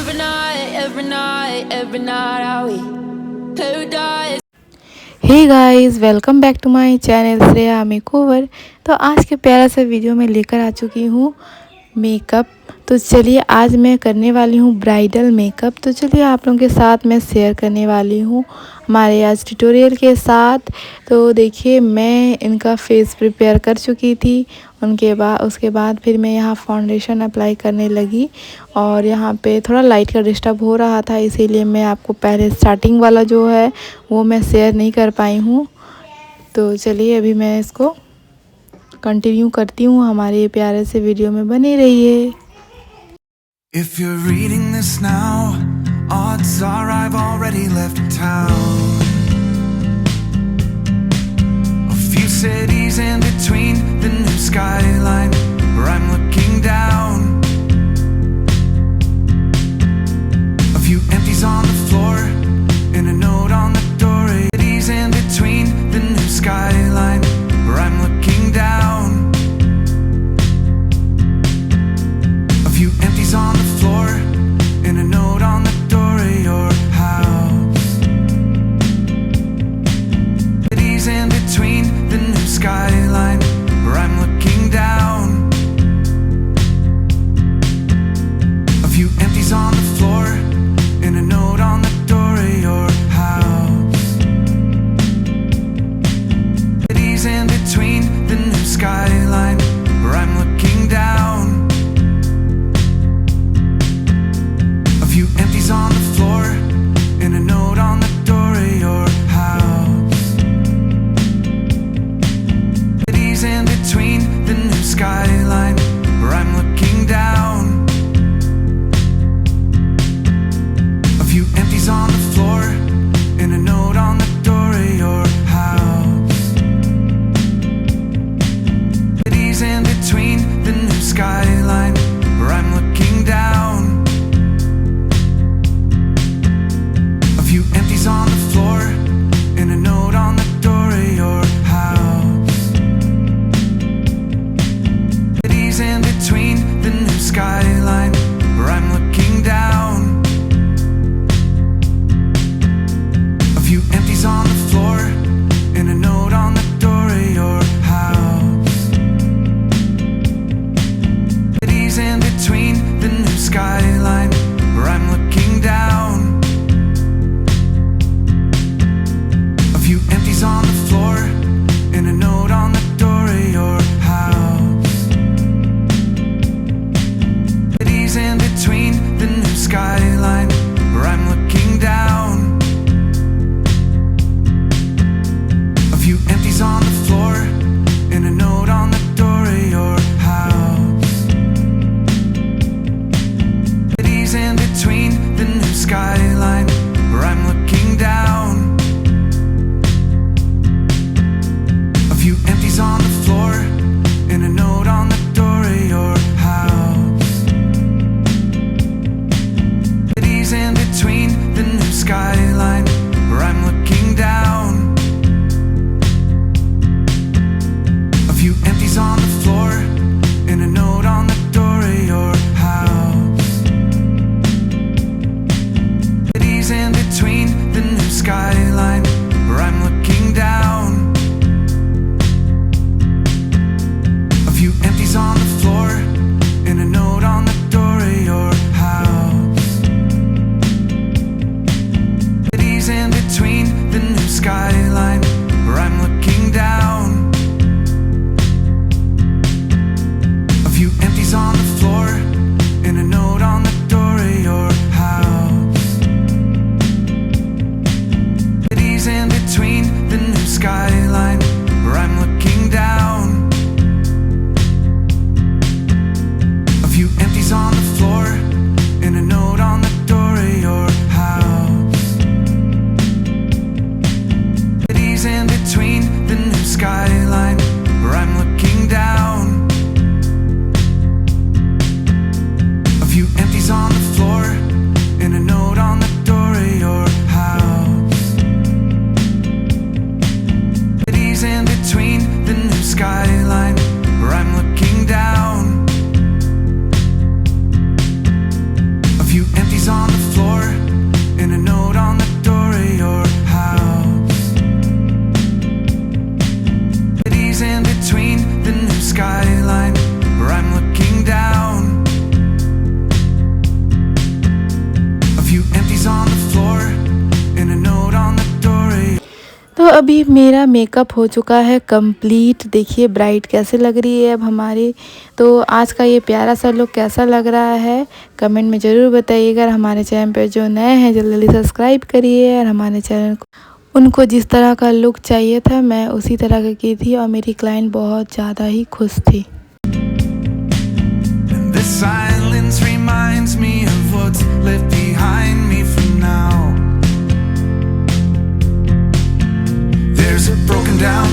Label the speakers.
Speaker 1: every night are we paradise.
Speaker 2: Hey guys, welcome back to my channel 𝗬𝗂𝗧𝗂𝗧। तो आज के प्यारा सा वीडियो में लेकर आ चुकी हूँ मेकअप। तो चलिए आज मैं करने वाली हूँ ब्राइडल मेकअप। तो चलिए आप लोगों के साथ मैं शेयर करने वाली हूँ हमारे आज ट्यूटोरियल के साथ। तो देखिए मैं इनका फेस प्रिपेयर कर चुकी थी, उसके बाद फिर मैं यहाँ फाउंडेशन अप्लाई करने लगी। और यहाँ पे थोड़ा लाइट का डिस्टर्ब हो रहा था, इसीलिए मैं आपको पहले स्टार्टिंग वाला जो है वो मैं शेयर नहीं कर पाई हूँ। तो चलिए अभी मैं इसको कंटिन्यू करती हूँ। हमारे प्यारे से वीडियो में बने रहिए।
Speaker 3: If you're reading this now, odds are I've already left town. A few cities in between the new skyline where I'm looking down. A few empties on the floor and a note on the door. Cities in between the new skyline where I'm looking down. A few empties on the floor and a note on the door of your house. Cities in between the new skyline where I'm looking down. A few empties on the floor and a note on the door of your house. Cities in between the new skyline where I'm looking down. A few empties on the floor and a note on the door of your house. Cities in between the new skyline where I'm looking down. A few empties on the floor and a note on the door of your house. Cities in between the new skyline where I'm looking down. A few empties on the floor and a note on the door of your house. Cities in between the new skyline where I'm looking down. A few empties on the floor and a note on the door of your house. Cities in between the new skyline where I'm looking down. A few empties on the floor and a note on the door of your house. Cities in between the new skyline where I'm looking down. A few empties on the floor and a note on the door of your house. Cities in between the new skyline where I'm looking down. A few empties on the floor and a note on the door of your house. Cities in between the new skyline where I'm looking down. A few empties on the floor and a note on the door of your house. Cities in between the new skyline where I'm looking down. A few empties on the floor and a note on the door of your house. Cities in between the new skyline where I'm looking down. A few empties on the floor and a note on the door of your house.
Speaker 2: तो अभी मेरा makeup हो चुका है complete. देखिए bride कैसे लग रही है अब हमारी। तो आज का ये प्यारा सा लुक कैसा लग रहा है कमेंट में ज़रूर बताइएगा। हमारे चैनल पे जो नए हैं जल्दी जल्दी सब्सक्राइब करिए। और हमारे चैनल को उनको जिस तरह का लुक चाहिए था मैं उसी तरह का की थी और मेरी क्लाइंट बहुत ज़्यादा ही खुश थी।
Speaker 3: This silence reminds me of what's left behind me for now. There's a broken down